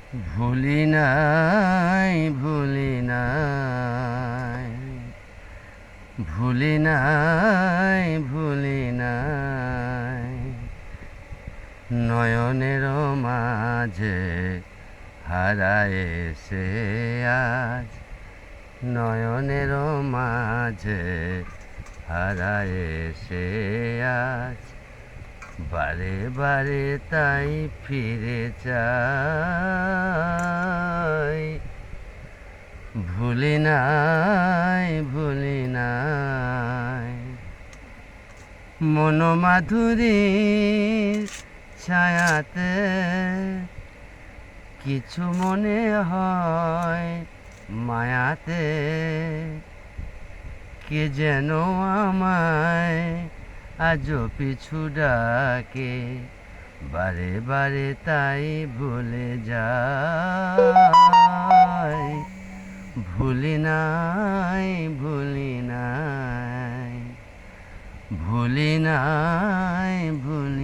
ভুলি নাই, ভুলি নাই, ভুলি নাই, ভুলি নাই, নয়নের মাঝে হারায় সে আজ, নয়নের মাঝে হারায় সে আজ, বারে বারে তাই ফিরে চাই। ভুলি নাই, ভুলি নাই, মনোমাধুরীর ছায়াতে কিছু মনে হয় মায়াতে, কে যেন আমায় আজও পিছু ডাকে, বারে বারে তাই ভুলে যাই। ভুলি নাই, ভুলি নাই, ভুলি নাই, ভুলি